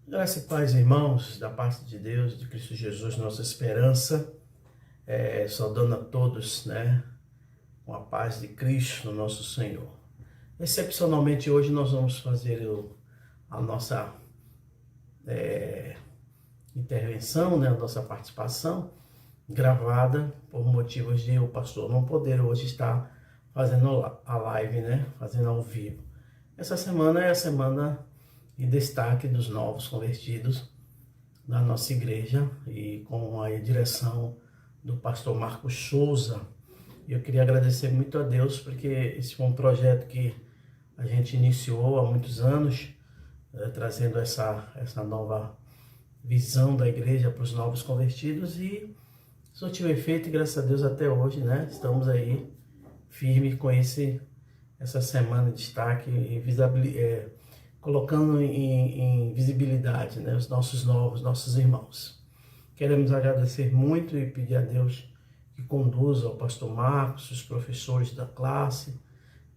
Graça e paz, irmãos, da parte de Deus, de Cristo Jesus, nossa esperança, saudando a todos, né, com a paz de Cristo, nosso Senhor. Excepcionalmente, hoje nós vamos fazer a nossa intervenção, né, a nossa participação gravada, por motivos de o pastor não poder hoje estar fazendo a live, né, fazendo ao vivo. Essa semana é a semana de destaque dos novos convertidos na nossa igreja e com a direção do pastor Marcos Souza. Eu queria agradecer muito a Deus porque esse foi um projeto que a gente iniciou há muitos anos, trazendo essa nova visão da igreja para os novos convertidos e surtiu efeito e graças a Deus até hoje, né? Estamos aí firme com essa semana de destaque e colocando em visibilidade, né, os nossos irmãos. Queremos agradecer muito e pedir a Deus que conduza o pastor Marcos, os professores da classe,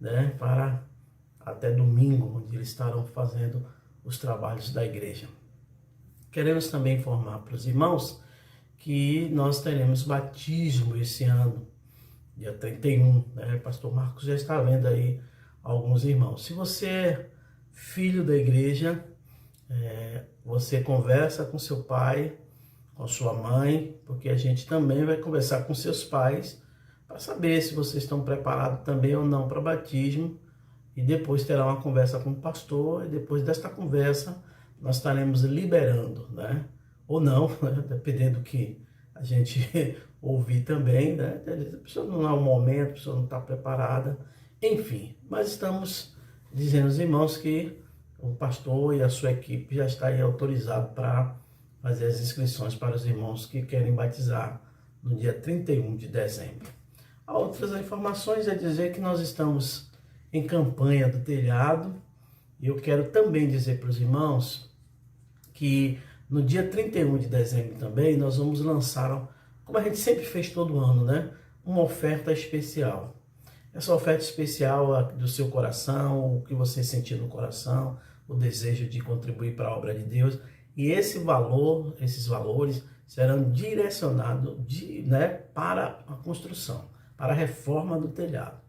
né, para até domingo, onde eles estarão fazendo os trabalhos da igreja. Queremos também informar para os irmãos que nós teremos batismo esse ano, dia 31, né? O pastor Marcos já está vendo aí alguns irmãos. Se você é filho da igreja, você conversa com seu pai, com sua mãe, porque a gente também vai conversar com seus pais para saber se vocês estão preparados também ou não para batismo. E depois terá uma conversa com o pastor, e depois desta conversa nós estaremos liberando, né? Ou não, né? Dependendo do que a gente ouvir também, né? A pessoa não é o momento, a pessoa não está preparada, enfim. Mas estamos dizendo aos irmãos que o pastor e a sua equipe já está aí autorizado para fazer as inscrições para os irmãos que querem batizar no dia 31 de dezembro. Há outras informações a dizer que nós estamos em campanha do telhado, e eu quero também dizer para os irmãos que no dia 31 de dezembro também nós vamos lançar, como a gente sempre fez todo ano, né, uma oferta especial. Essa oferta especial do seu coração, o que você sentir no coração, o desejo de contribuir para a obra de Deus. E esses valores serão direcionados né, para a construção, para a reforma do telhado.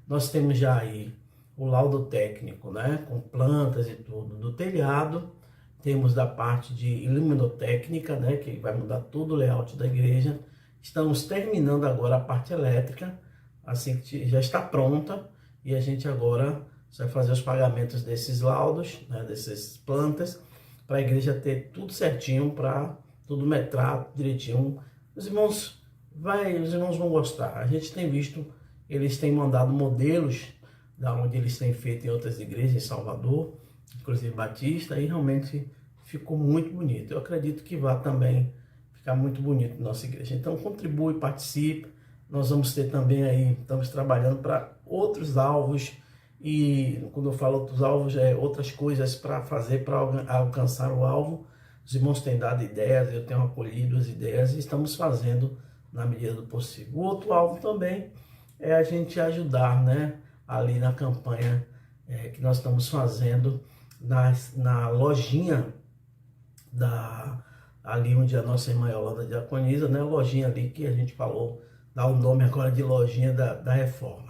Nós temos já aí o laudo técnico, né, com plantas e tudo do telhado. Temos da parte de iluminotécnica, né, que vai mudar todo o layout da igreja. Estamos terminando agora a parte elétrica, assim que já está pronta, e a gente agora vai fazer os pagamentos desses laudos, né, dessas plantas, para a igreja ter tudo certinho, para tudo metrado direitinho. Os irmãos vão gostar. A gente tem visto, eles têm mandado modelos da onde eles têm feito em outras igrejas em Salvador, inclusive Batista, e realmente ficou muito bonito. Eu acredito que vai também ficar muito bonito na nossa igreja. Então contribui, participe. Nós vamos ter também aí, estamos trabalhando para outros alvos, e quando eu falo outros alvos, outras coisas para fazer para alcançar o alvo. Os irmãos têm dado ideias, eu tenho acolhido as ideias e estamos fazendo na medida do possível. O outro alvo também é a gente ajudar, né, ali na campanha que nós estamos fazendo na lojinha ali onde a nossa irmã Yolanda diaconiza, né, a lojinha ali que a gente falou, dá o nome agora de lojinha da reforma.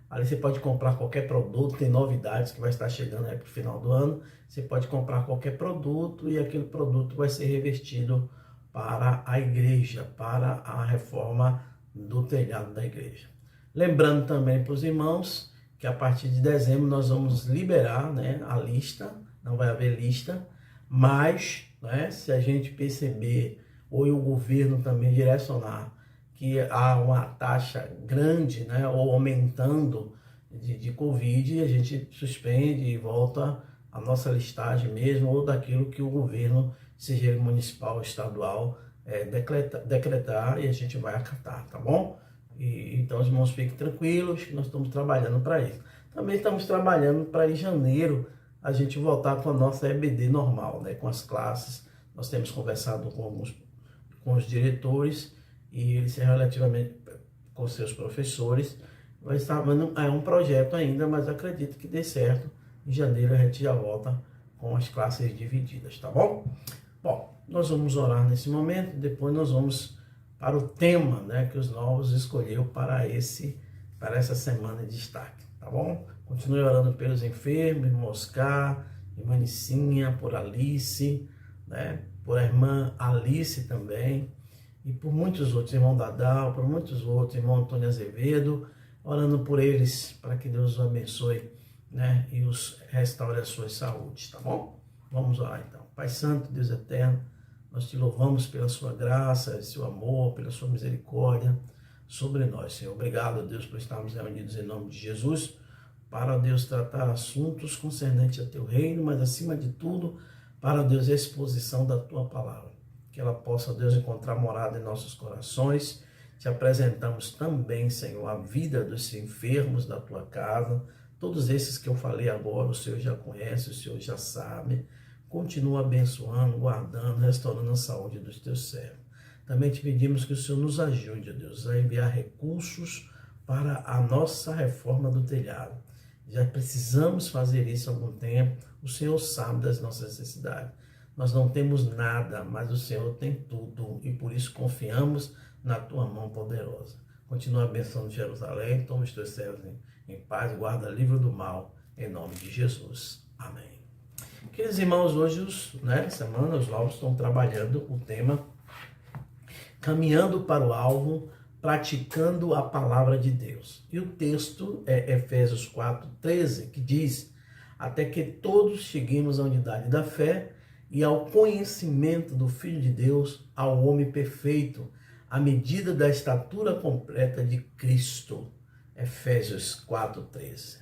Ali você pode comprar qualquer produto, tem novidades que vai estar chegando aí para o final do ano. Você pode comprar qualquer produto e aquele produto vai ser revestido para a igreja, para a reforma do telhado da igreja. Lembrando também para os irmãos que a partir de dezembro nós vamos liberar, né, a lista, não vai haver lista, mas, né, se a gente perceber, ou o governo também direcionar, que há uma taxa grande, né, ou aumentando de Covid, a gente suspende e volta a nossa listagem mesmo, ou daquilo que o governo, seja ele municipal ou estadual, decretar, e a gente vai acatar, tá bom? Então os irmãos fiquem tranquilos, que nós estamos trabalhando para isso. Também estamos trabalhando para em janeiro a gente voltar com a nossa EBD normal, né, com as classes. Nós temos conversado com os diretores, e eles relativamente com seus professores, vai estar, é um projeto ainda, mas acredito que dê certo. Em janeiro a gente já volta com as classes divididas, tá bom? Bom, nós vamos orar nesse momento, depois nós vamos para o tema, né, que os novos escolheu para essa semana de destaque, tá bom? Continue orando pelos enfermos, irmão Oscar, irmã Nicinha, por Alice, né, por a irmã Alice também, e por muitos outros, irmão Dadal, por muitos outros, irmão Antônio Azevedo, orando por eles, para que Deus os abençoe, né, e os restaure a sua saúde, tá bom? Vamos orar então. Pai Santo, Deus Eterno, nós te louvamos pela sua graça, seu amor, pela sua misericórdia sobre nós, Senhor. Obrigado, Deus, por estarmos reunidos em nome de Jesus, para, Deus, tratar assuntos concernentes a teu reino, mas acima de tudo, para, Deus, a exposição da tua palavra. Que ela possa, Deus, encontrar morada em nossos corações. Te apresentamos também, Senhor, a vida dos enfermos da tua casa. Todos esses que eu falei agora, o Senhor já conhece, o Senhor já sabe. Continua abençoando, guardando, restaurando a saúde dos teus servos. Também te pedimos que o Senhor nos ajude, Deus, a enviar recursos para a nossa reforma do telhado. Já precisamos fazer isso há algum tempo. O Senhor sabe das nossas necessidades. Nós não temos nada, mas o Senhor tem tudo e por isso confiamos na tua mão poderosa. Continua abençoando Jerusalém, toma os teus servos em paz, guarda livre do mal, em nome de Jesus. Amém. Queridos irmãos, hoje, semana, os novos estão trabalhando o tema Caminhando para o Alvo, praticando a palavra de Deus. E o texto é Efésios 4:13, que diz: até que todos cheguemos à unidade da fé e ao conhecimento do Filho de Deus, ao homem perfeito, à medida da estatura completa de Cristo. Efésios 4:13.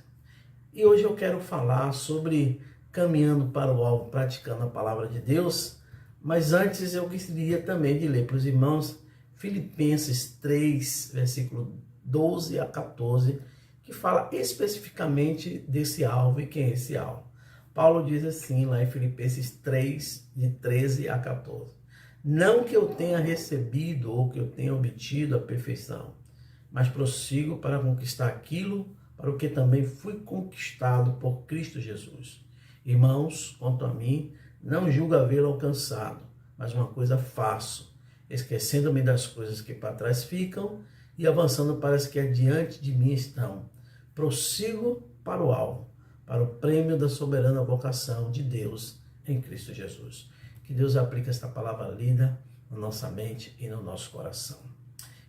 E hoje eu quero falar sobre caminhando para o alvo, praticando a palavra de Deus, mas antes eu gostaria também de ler para os irmãos Filipenses 3, versículo 12 a 14, que fala especificamente desse alvo e quem é esse alvo. Paulo diz assim lá em Filipenses 3, de 13 a 14. Não que eu tenha recebido ou que eu tenha obtido a perfeição, mas prossigo para conquistar aquilo para o que também fui conquistado por Cristo Jesus. Irmãos, quanto a mim, não julgo havê-lo alcançado, mas uma coisa faço, esquecendo-me das coisas que para trás ficam e avançando para as que adiante de mim estão. Prossigo para o alvo, para o prêmio da soberana vocação de Deus em Cristo Jesus. Que Deus aplique esta palavra lida na nossa mente e no nosso coração.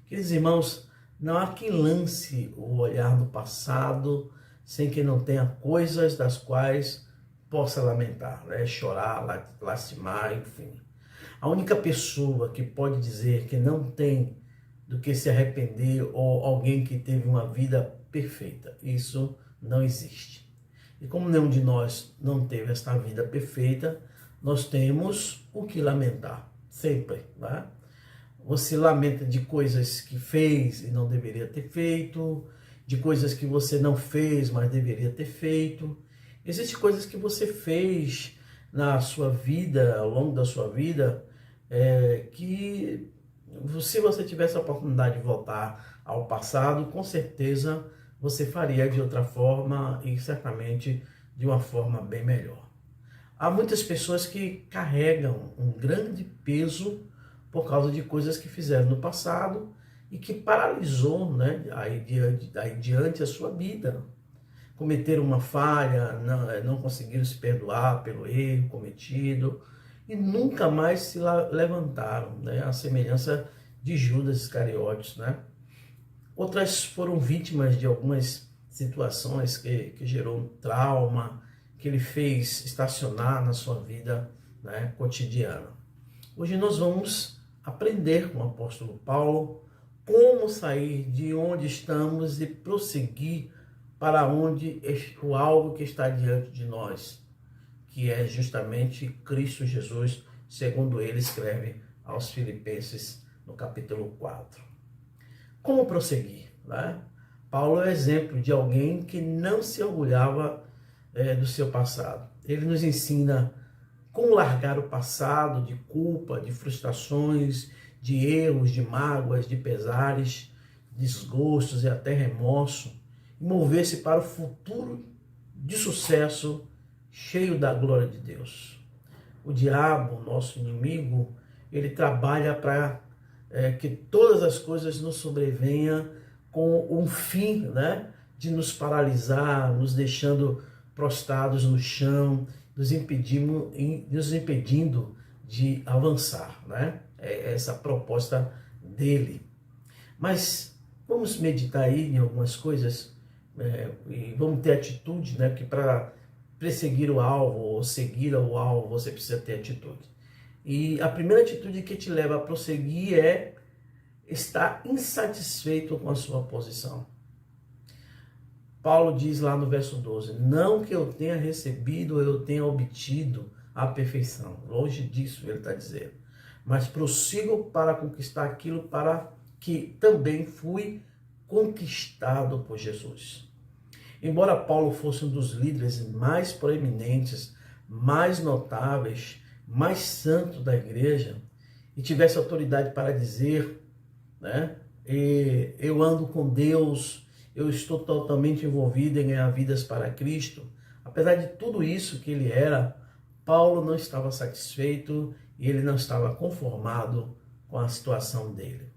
Queridos irmãos, não há quem lance o olhar do passado sem que não tenha coisas das quais possa lamentar, né? Chorar, lastimar, enfim. A única pessoa que pode dizer que não tem do que se arrepender ou alguém que teve uma vida perfeita, isso não existe. E como nenhum de nós não teve esta vida perfeita, nós temos o que lamentar, sempre, né? Você lamenta de coisas que fez e não deveria ter feito, de coisas que você não fez, mas deveria ter feito. Existem coisas que você fez na sua vida, ao longo da sua vida, que se você tivesse a oportunidade de voltar ao passado, com certeza você faria de outra forma e certamente de uma forma bem melhor. Há muitas pessoas que carregam um grande peso por causa de coisas que fizeram no passado e que paralisou, né, aí diante a sua vida. Cometeram uma falha, não conseguiram se perdoar pelo erro cometido e nunca mais se levantaram, né, a semelhança de Judas Iscariotes, né? Outras foram vítimas de algumas situações que gerou um trauma, que ele fez estacionar na sua vida, né, cotidiana. Hoje nós vamos aprender com o apóstolo Paulo como sair de onde estamos e prosseguir para onde o alvo que está diante de nós, que é justamente Cristo Jesus, segundo ele escreve aos Filipenses no capítulo 4. Como prosseguir, né? Paulo é exemplo de alguém que não se orgulhava do seu passado. Ele nos ensina como largar o passado de culpa, de frustrações, de erros, de mágoas, de pesares, desgostos e até remorso, e mover-se para o futuro de sucesso cheio da glória de Deus. O diabo, nosso inimigo, ele trabalha para que todas as coisas nos sobrevenham com um fim, né, de nos paralisar, nos deixando prostrados no chão, nos impedindo de avançar, né? É essa a proposta dele. Mas vamos meditar aí em algumas coisas e vamos ter atitude, né? Porque para perseguir o alvo ou seguir o alvo, você precisa ter atitude. E a primeira atitude que te leva a prosseguir é estar insatisfeito com a sua posição. Paulo diz lá no verso 12, não que eu tenha recebido ou eu tenha obtido a perfeição. Longe disso ele está dizendo. Mas prossigo para conquistar aquilo para que também fui conquistado por Jesus. Embora Paulo fosse um dos líderes mais proeminentes, mais notáveis, mais santos da igreja, e tivesse autoridade para dizer, né, eu ando com Deus, eu estou totalmente envolvido em ganhar vidas para Cristo. Apesar de tudo isso que ele era, Paulo não estava satisfeito e ele não estava conformado com a situação dele.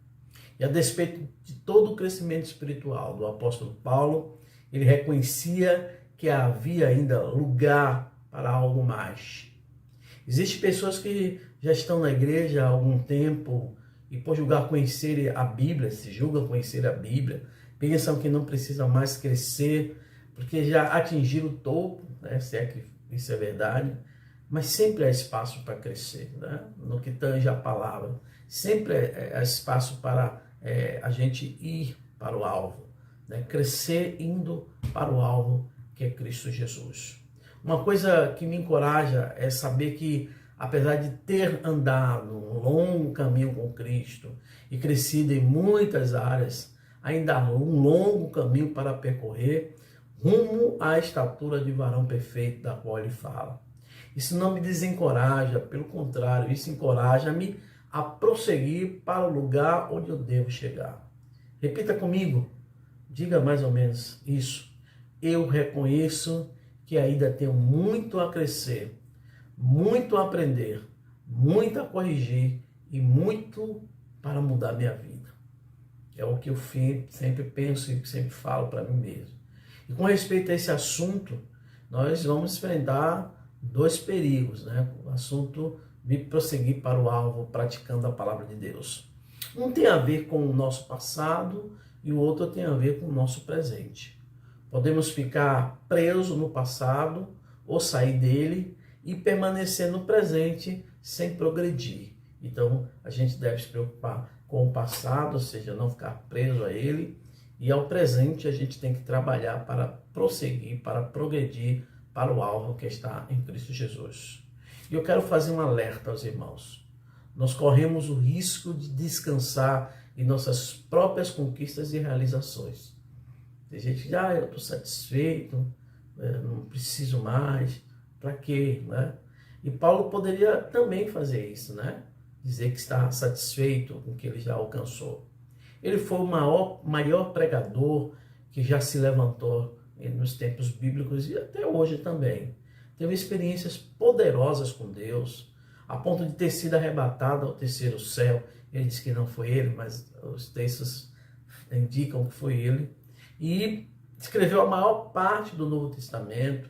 E a despeito de todo o crescimento espiritual do apóstolo Paulo, ele reconhecia que havia ainda lugar para algo mais. Existem pessoas que já estão na igreja há algum tempo e por julgar conhecer a Bíblia, se julgam conhecer a Bíblia, pensam que não precisam mais crescer, porque já atingiram o topo, né? Se é que isso é verdade, mas sempre há espaço para crescer, né? No que tange a palavra. Sempre há espaço para a gente ir para o alvo, né? Crescer indo para o alvo que é Cristo Jesus. Uma coisa que me encoraja é saber que, apesar de ter andado um longo caminho com Cristo e crescido em muitas áreas, ainda há um longo caminho para percorrer rumo à estatura de varão perfeito da qual ele fala. Isso não me desencoraja, pelo contrário, isso encoraja-me a prosseguir para o lugar onde eu devo chegar. Repita comigo, diga mais ou menos isso. Eu reconheço que ainda tenho muito a crescer, muito a aprender, muito a corrigir e muito para mudar minha vida. É o que eu sempre penso e sempre falo para mim mesmo. E com respeito a esse assunto, nós vamos enfrentar dois perigos, né? O assunto de prosseguir para o alvo praticando a palavra de Deus. Um tem a ver com o nosso passado e o outro tem a ver com o nosso presente. Podemos ficar presos no passado ou sair dele e permanecer no presente sem progredir. Então, a gente deve se preocupar com o passado, ou seja, não ficar preso a ele, e ao presente a gente tem que trabalhar para prosseguir, para progredir para o alvo que está em Cristo Jesus. E eu quero fazer um alerta aos irmãos. Nós corremos o risco de descansar em nossas próprias conquistas e realizações. Tem gente que diz, eu estou satisfeito, não preciso mais, para quê, né? E Paulo poderia também fazer isso, né? Dizer que está satisfeito com o que ele já alcançou. Ele foi o maior pregador que já se levantou nos tempos bíblicos e até hoje também. Teve experiências poderosas com Deus, a ponto de ter sido arrebatado ao terceiro céu. Ele disse que não foi ele, mas os textos indicam que foi ele. E escreveu a maior parte do Novo Testamento.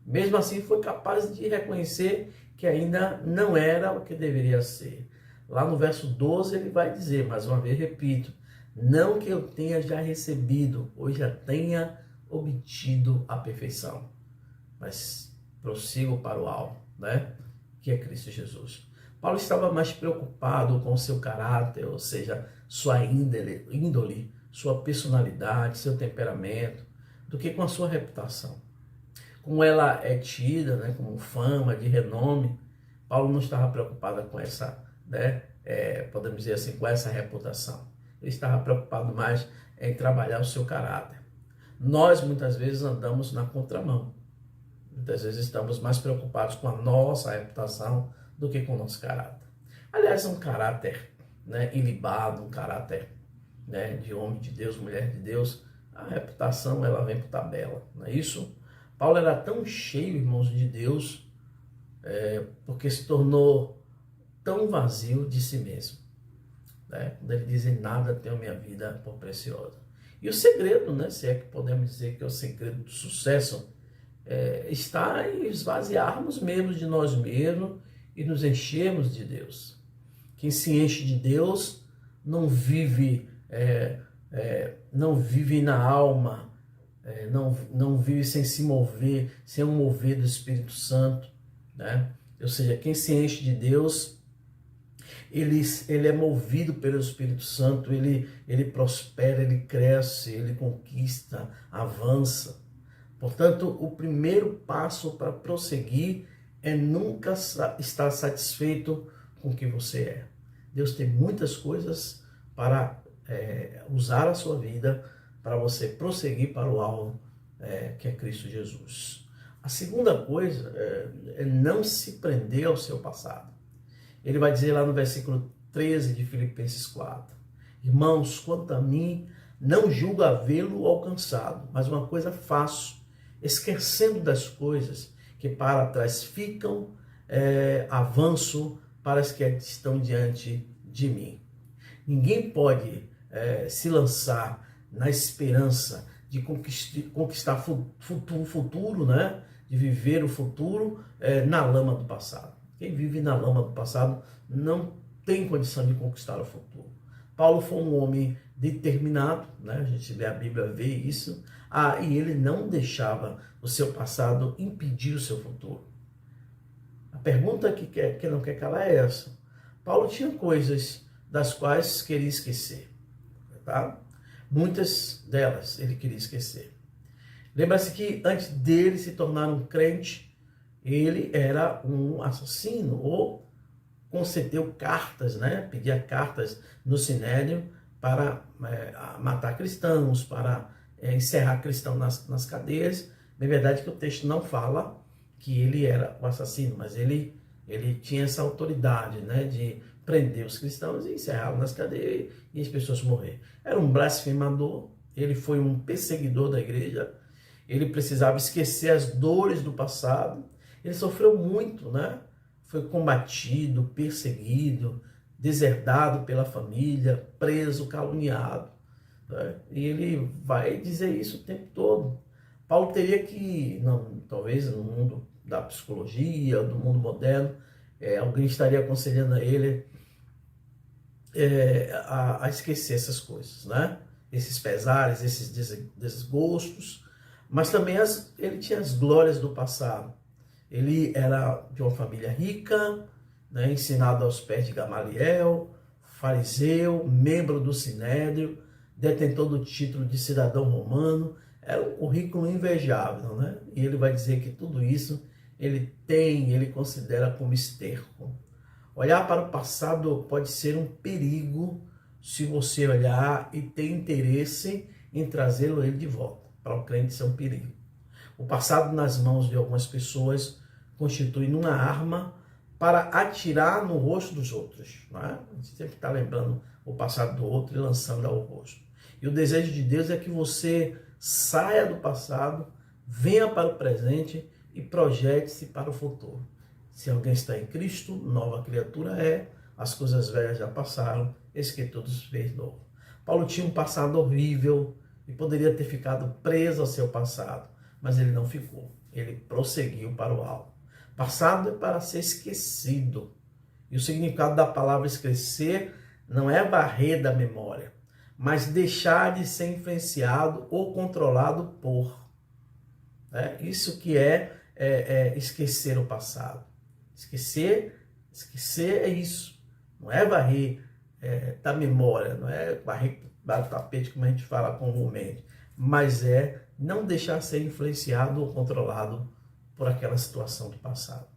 Mesmo assim, foi capaz de reconhecer que ainda não era o que deveria ser. Lá no verso 12 ele vai dizer, mais uma vez repito, não que eu tenha já recebido ou já tenha obtido a perfeição, mas prossigo para o alvo, né? Que é Cristo Jesus. Paulo estava mais preocupado com o seu caráter, ou seja, sua índole, sua personalidade, seu temperamento, do que com a sua reputação. Como ela é tida, né, como fama, de renome, Paulo não estava preocupado com essa, né, podemos dizer assim, com essa reputação. Ele estava preocupado mais em trabalhar o seu caráter. Nós, muitas vezes, andamos na contramão. Muitas vezes estamos mais preocupados com a nossa reputação do que com o nosso caráter. Aliás, um caráter, né, ilibado, um caráter, né, de homem de Deus, mulher de Deus, a reputação ela vem por tabela, não é isso? Paulo era tão cheio, irmãos, de Deus, porque se tornou tão vazio de si mesmo. Né? Quando ele diz, em nada tenho minha vida por preciosa. E o segredo, né, se é que podemos dizer que é o segredo do sucesso, está em esvaziarmos mesmo de nós mesmos e nos enchermos de Deus. Quem se enche de Deus não vive, não vive na alma, não vive sem se mover, sem o mover do Espírito Santo. Né? Ou seja, quem se enche de Deus, ele é movido pelo Espírito Santo, ele prospera, ele cresce, ele conquista, avança. Portanto, o primeiro passo para prosseguir é nunca estar satisfeito com o que você é. Deus tem muitas coisas para usar a sua vida para você prosseguir para o alvo, que é Cristo Jesus. A segunda coisa é não se prender ao seu passado. Ele vai dizer lá no versículo 13 de Filipenses 4, irmãos, quanto a mim, não julgo havê-lo alcançado, mas uma coisa faço, esquecendo das coisas que para trás ficam, avanço para as que estão diante de mim. Ninguém pode se lançar na esperança de conquistar futuro, né? De viver o futuro na lama do passado. Quem vive na lama do passado não tem condição de conquistar o futuro. Paulo foi um homem determinado, né? A gente lê a Bíblia, vê isso, e ele não deixava o seu passado impedir o seu futuro. A pergunta que não quer calar é essa. Paulo tinha coisas das quais queria esquecer, tá? Muitas delas ele queria esquecer. Lembra-se que antes dele se tornar um crente, ele era um assassino, ou concedeu cartas, né? Pedia cartas no Sinédrio para matar cristãos, para encerrar cristãos nas cadeias. Na verdade, que o texto não fala que ele era o assassino, mas ele tinha essa autoridade, né, de prender os cristãos e encerrá-los nas cadeias e as pessoas morrer. Era um blasfemador, ele foi um perseguidor da igreja, ele precisava esquecer as dores do passado, ele sofreu muito, né? Foi combatido, perseguido, deserdado pela família, preso, caluniado. Né? E ele vai dizer isso o tempo todo. Paulo teria que, talvez no mundo da psicologia, do mundo moderno, alguém estaria aconselhando a ele a esquecer essas coisas, né? Esses pesares, esses desgostos, mas também ele tinha as glórias do passado. Ele era de uma família rica, né, ensinado aos pés de Gamaliel, fariseu, membro do Sinédrio, detentor do título de cidadão romano. Era um currículo invejável, né? E ele vai dizer que tudo isso ele considera como esterco. Olhar para o passado pode ser um perigo se você olhar e ter interesse em trazê-lo ele de volta. Para o crente isso é um perigo. O passado nas mãos de algumas pessoas constitui uma arma para atirar no rosto dos outros. Não é? A gente sempre está lembrando o passado do outro e lançando ao rosto. E o desejo de Deus é que você saia do passado, venha para o presente e projete-se para o futuro. Se alguém está em Cristo, nova criatura é, as coisas velhas já passaram, eis que tudo se fez novo. Paulo tinha um passado horrível e poderia ter ficado preso ao seu passado, mas ele não ficou, ele prosseguiu para o alvo. Passado é para ser esquecido, e o significado da palavra esquecer não é varrer da memória, mas deixar de ser influenciado ou controlado por. Isso que é esquecer o passado. Esquecer é isso, não é varrer da memória, não é varrer do tapete, como a gente fala comumente, mas é não deixar ser influenciado ou controlado por aquela situação do passado.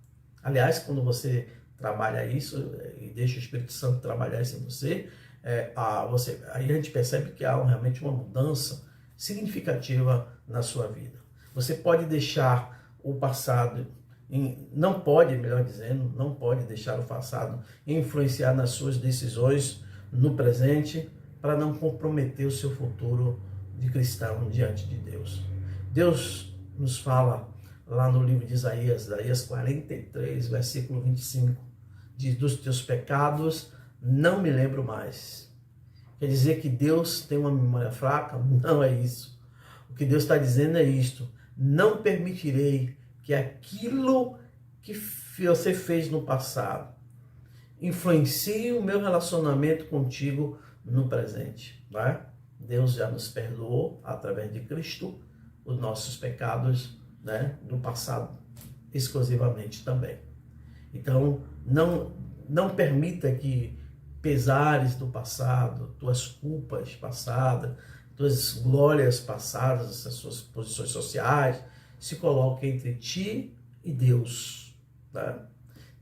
Aliás, quando você trabalha isso e deixa o Espírito Santo trabalhar isso em você, aí a gente percebe que há realmente uma mudança significativa na sua vida. Você pode deixar o passado, não pode deixar o passado influenciar nas suas decisões no presente, para não comprometer o seu futuro de cristão diante de Deus. Deus nos fala lá no livro de Isaías 43, versículo 25, diz: dos teus pecados não me lembro mais. Quer dizer que Deus tem uma memória fraca? Não é isso. O que Deus está dizendo é isto: não permitirei que aquilo que você fez no passado influencie o meu relacionamento contigo no presente. Né? Deus já nos perdoou através de Cristo os nossos pecados, né, do passado exclusivamente também. Então, não permita que pesares do passado, tuas culpas passadas, tuas glórias passadas, as suas posições sociais, se coloquem entre ti e Deus. Tá?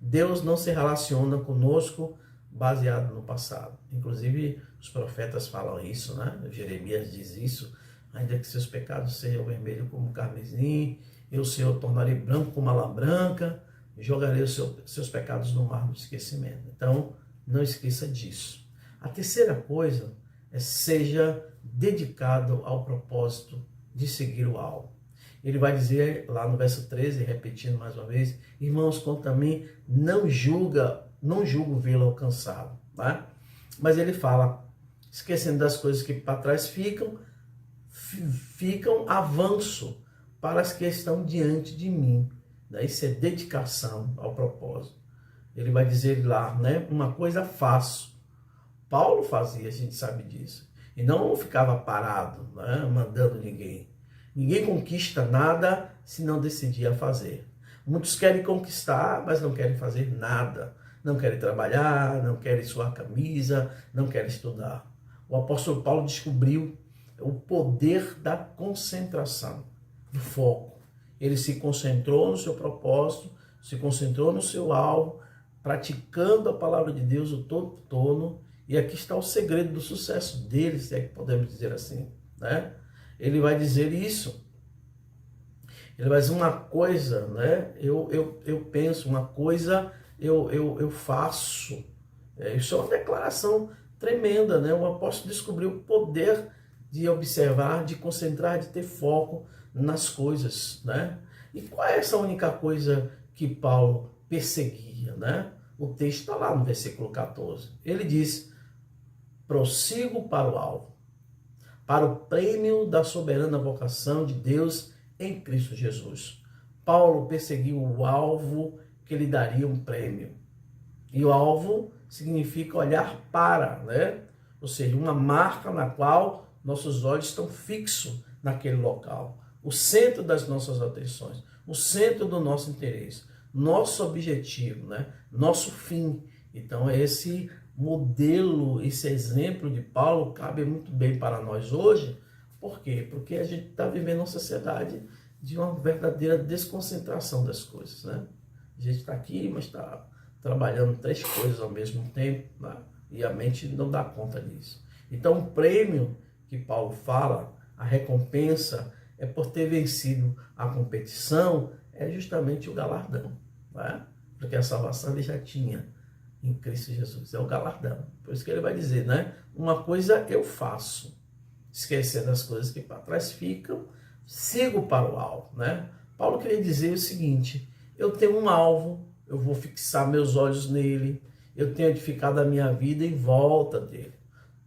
Deus não se relaciona conosco baseado no passado. Inclusive, os profetas falam isso, né? Jeremias diz isso: ainda que seus pecados sejam vermelhos como o carmesim, eu, Senhor, tornarei branco como a lã branca, jogarei os seus pecados no mar do esquecimento. Então, não esqueça disso. A terceira coisa é: seja dedicado ao propósito de seguir o alvo. Ele vai dizer lá no verso 13, repetindo mais uma vez: irmãos, quanto a mim, não julgo vê-lo alcançado. Tá? Mas ele fala, esquecendo das coisas que para trás ficam avanço para as que estão diante de mim. Isso é dedicação ao propósito. Ele vai dizer lá, né? Uma coisa faço. Paulo fazia, a gente sabe disso. E não ficava parado, né? Mandando ninguém. Ninguém conquista nada se não decidir a fazer. Muitos querem conquistar, mas não querem fazer nada. Não querem trabalhar, não querem suar a camisa, não querem estudar. O apóstolo Paulo descobriu o poder da concentração, do foco. Ele se concentrou no seu propósito, se concentrou no seu alvo, praticando a palavra de Deus o todo torno. E aqui está o segredo do sucesso dele, se é que podemos dizer assim, né? Ele vai dizer isso. Ele vai dizer uma coisa, né? Eu penso, uma coisa eu faço. Isso é uma declaração tremenda, né? O apóstolo descobriu o poder de observar, de concentrar, de ter foco nas coisas, né? E qual é essa única coisa que Paulo perseguia, né? O texto está lá no versículo 14. Ele diz: prossigo para o alvo, para o prêmio da soberana vocação de Deus em Cristo Jesus. Paulo perseguiu o alvo que lhe daria um prêmio. E o alvo significa olhar para, né? Ou seja, uma marca na qual nossos olhos estão fixos naquele local. O centro das nossas atenções, o centro do nosso interesse, nosso objetivo, né? Nosso fim. Então, esse modelo, esse exemplo de Paulo cabe muito bem para nós hoje. Por quê? Porque a gente está vivendo uma sociedade de uma verdadeira desconcentração das coisas, né? A gente está aqui, mas está trabalhando 3 coisas ao mesmo tempo, né? E a mente não dá conta disso. Então, o prêmio que Paulo fala, a recompensa, é por ter vencido a competição, é justamente o galardão, né? Porque a salvação ele já tinha em Cristo Jesus, é o galardão. Por isso que ele vai dizer, né? Uma coisa eu faço, esquecendo as coisas que para trás ficam, sigo para o alvo, né? Paulo queria dizer o seguinte: eu tenho um alvo, eu vou fixar meus olhos nele, eu tenho edificado a minha vida em volta dele.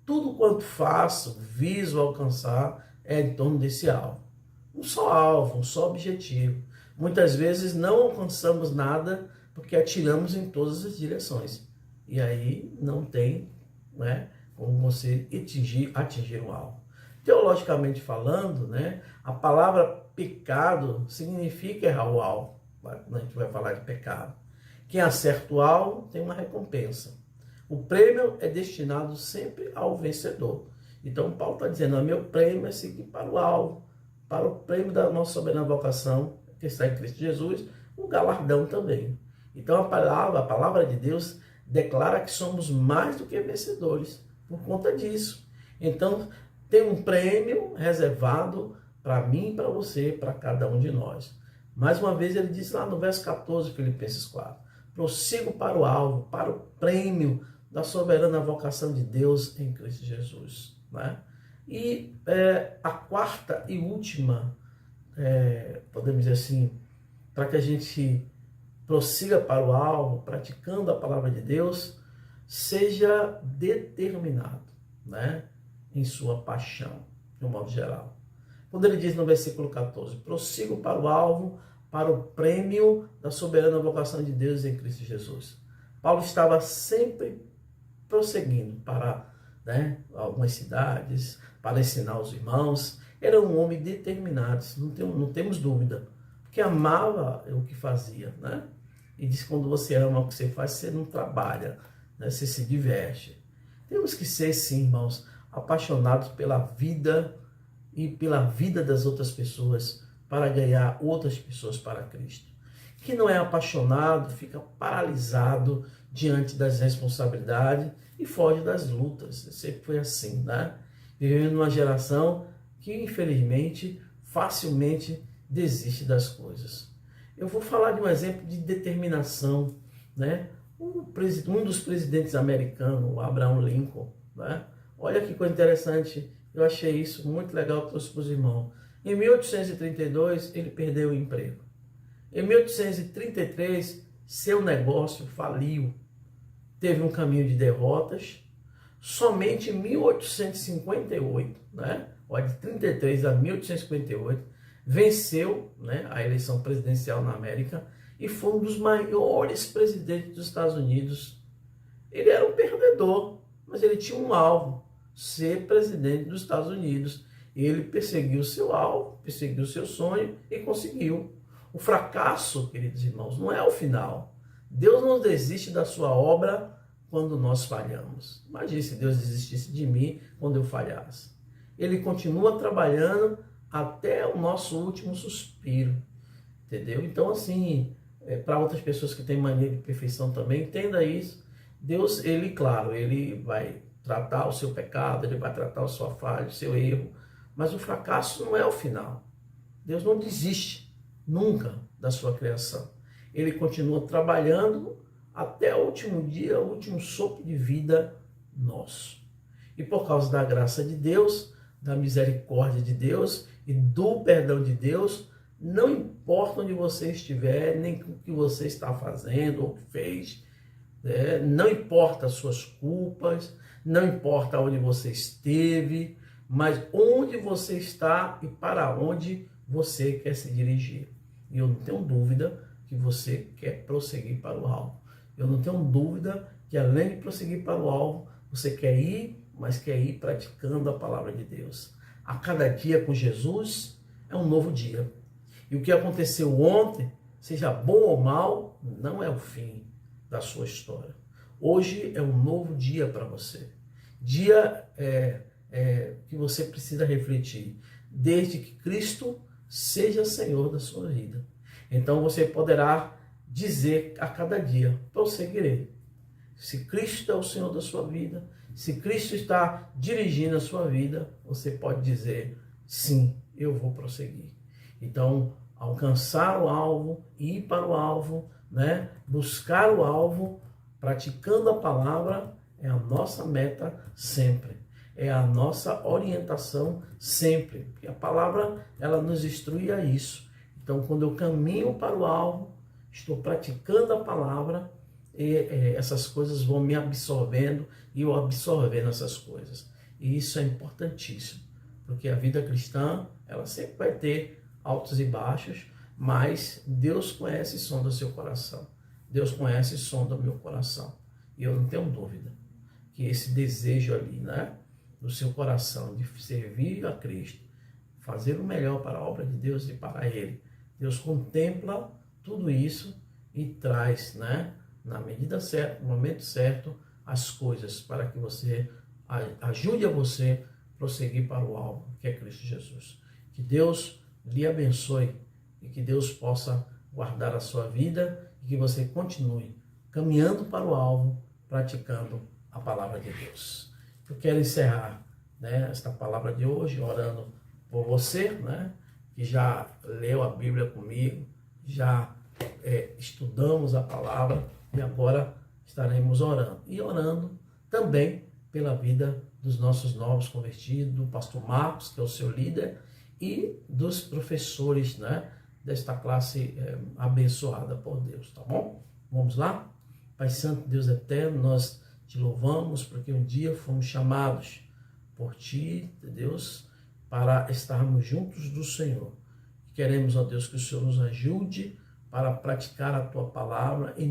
Tudo quanto faço, viso alcançar, é em torno desse alvo. Um só alvo, um só objetivo. Muitas vezes não alcançamos nada porque atiramos em todas as direções. E aí não tem, né, como você atingir um alvo. Teologicamente falando, né, a palavra pecado significa errar o alvo. Quando a gente vai falar de pecado. Quem acerta o alvo tem uma recompensa. O prêmio é destinado sempre ao vencedor. Então, Paulo está dizendo: meu prêmio é seguir para o alvo, para o prêmio da nossa soberana vocação, que está em Cristo Jesus, o galardão também. Então, a palavra de Deus declara que somos mais do que vencedores por conta disso. Então, tem um prêmio reservado para mim e para você, para cada um de nós. Mais uma vez, ele diz lá no verso 14, Filipenses 4, prossigo para o alvo, para o prêmio da soberana vocação de Deus em Cristo Jesus. Né? E a quarta e última, podemos dizer assim, para que a gente prossiga para o alvo, praticando a palavra de Deus, seja determinado, né, em sua paixão, de um modo geral. Quando ele diz no versículo 14, prossigo para o alvo, para o prêmio da soberana vocação de Deus em Cristo Jesus. Paulo estava sempre prosseguindo para, né, algumas cidades, para ensinar os irmãos. Era um homem determinado, não temos dúvida, porque amava o que fazia, né? E diz que quando você ama o que você faz, você não trabalha, né? Você se diverte. Temos que ser, sim, irmãos, apaixonados pela vida e pela vida das outras pessoas para ganhar outras pessoas para Cristo. Quem não é apaixonado fica paralisado diante das responsabilidades e foge das lutas. Sempre foi assim, né? Vivendo numa geração que, infelizmente, facilmente desiste das coisas. Eu vou falar de um exemplo de determinação, né? Um dos presidentes americanos, o Abraham Lincoln, né? Olha que coisa interessante, eu achei isso muito legal, trouxe para os irmãos. Em 1832, ele perdeu o emprego. Em 1833, seu negócio faliu, teve um caminho de derrotas. Somente em 1858, né? Olha, de 33 a 1858, venceu, né, a eleição presidencial na América e foi um dos maiores presidentes dos Estados Unidos. Ele era um perdedor, mas ele tinha um alvo, ser presidente dos Estados Unidos. Ele perseguiu seu alvo, perseguiu seu sonho e conseguiu. O fracasso, queridos irmãos, não é o final. Deus não desiste da sua obra quando nós falhamos. Imagine se Deus desistisse de mim quando eu falhasse. Ele continua trabalhando até o nosso último suspiro, entendeu? Então, assim, para outras pessoas que têm mania de perfeição também, entenda isso. Deus, ele, claro, ele vai tratar o seu pecado, ele vai tratar a sua falha, o seu erro, mas o fracasso não é o final. Deus não desiste nunca da sua criação. Ele continua trabalhando até o último dia, o último sopro de vida nosso. E por causa da graça de Deus, da misericórdia de Deus e do perdão de Deus, não importa onde você estiver, nem o que você está fazendo ou fez, né? Não importa as suas culpas, não importa onde você esteve, mas onde você está e para onde você quer se dirigir. E eu não tenho dúvida que você quer prosseguir para o alvo. Eu não tenho dúvida que além de prosseguir para o alvo, você quer ir, mas quer ir praticando a palavra de Deus. A cada dia com Jesus é um novo dia. E o que aconteceu ontem, seja bom ou mal, não é o fim da sua história. Hoje é um novo dia para você. Dia que você precisa refletir, desde que Cristo seja Senhor da sua vida. Então você poderá dizer a cada dia, prosseguirei. Se Cristo é o Senhor da sua vida, se Cristo está dirigindo a sua vida, você pode dizer, sim, eu vou prosseguir. Então, alcançar o alvo, ir para o alvo, né? Buscar o alvo, praticando a palavra, é a nossa meta sempre. É a nossa orientação sempre. Porque a palavra, ela nos instrui a isso. Então, quando eu caminho para o alvo, estou praticando a palavra, e essas coisas vão me absorvendo e eu absorvendo essas coisas. E isso é importantíssimo, porque a vida cristã, ela sempre vai ter altos e baixos, mas Deus conhece e sonda o seu coração. Deus conhece e sonda o meu coração. E eu não tenho dúvida que esse desejo ali, né, do seu coração de servir a Cristo, fazer o melhor para a obra de Deus e para Ele, Deus contempla tudo isso e traz, né, na medida certa, no momento certo, as coisas para que você ajude a você prosseguir para o alvo, que é Cristo Jesus. Que Deus lhe abençoe e que Deus possa guardar a sua vida e que você continue caminhando para o alvo, praticando a palavra de Deus. Eu quero encerrar, né, esta palavra de hoje orando por você, né, que já leu a Bíblia comigo, já estudamos a palavra e agora estaremos orando. E orando também pela vida dos nossos novos convertidos, do pastor Marcos, que é o seu líder, e dos professores, né, desta classe abençoada por Deus, tá bom? Vamos lá? Pai Santo, Deus eterno, nós te louvamos porque um dia fomos chamados por ti, Deus, para estarmos juntos do Senhor. Queremos, ó Deus, que o Senhor nos ajude para praticar a tua palavra e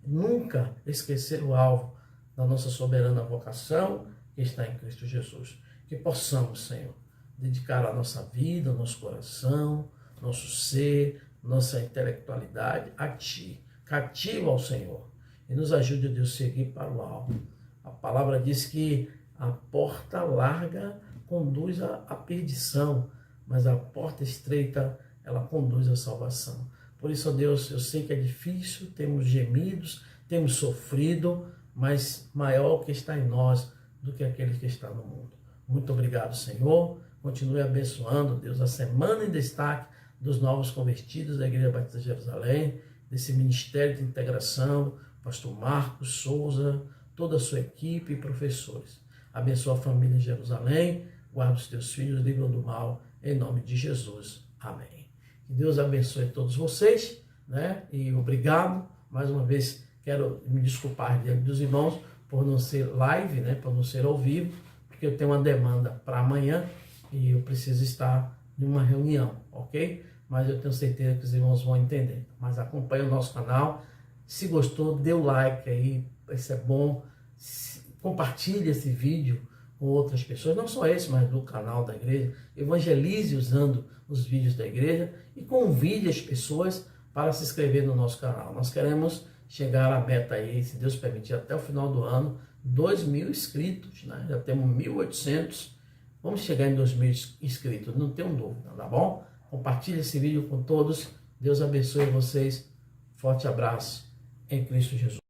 nunca esquecer o alvo da nossa soberana vocação que está em Cristo Jesus. Que possamos, Senhor, dedicar a nossa vida, nosso coração, nosso ser, nossa intelectualidade a ti, cativo ao Senhor. E nos ajude, Deus, a seguir para o alvo. A palavra diz que a porta larga conduz à perdição, mas a porta estreita, ela conduz à salvação. Por isso, ó Deus, eu sei que é difícil, temos gemidos, temos sofrido, mas maior o que está em nós do que aquele que está no mundo. Muito obrigado, Senhor. Continue abençoando, Deus, a semana em destaque dos novos convertidos da Igreja Batista de Jerusalém, desse Ministério de Integração, pastor Marcos Souza, toda a sua equipe e professores. Abençoa a família em Jerusalém, guarda os teus filhos, livra do mal, em nome de Jesus. Amém. Que Deus abençoe todos vocês, né? E obrigado. Mais uma vez, quero me desculpar diante dos irmãos por não ser live, né? Por não ser ao vivo, porque eu tenho uma demanda para amanhã e eu preciso estar em uma reunião, ok? Mas eu tenho certeza que os irmãos vão entender. Mas acompanhe o nosso canal. Se gostou, dê o like aí, isso é bom. Compartilhe esse vídeo com outras pessoas, não só esse, mas do canal da igreja. Evangelize usando os vídeos da igreja e convide as pessoas para se inscrever no nosso canal. Nós queremos chegar à meta aí, se Deus permitir, até o final do ano, 2.000 inscritos, né? Já temos 1.800, vamos chegar em 2.000 inscritos, não tenho dúvida, tá bom? Compartilhe esse vídeo com todos, Deus abençoe vocês, forte abraço em Cristo Jesus.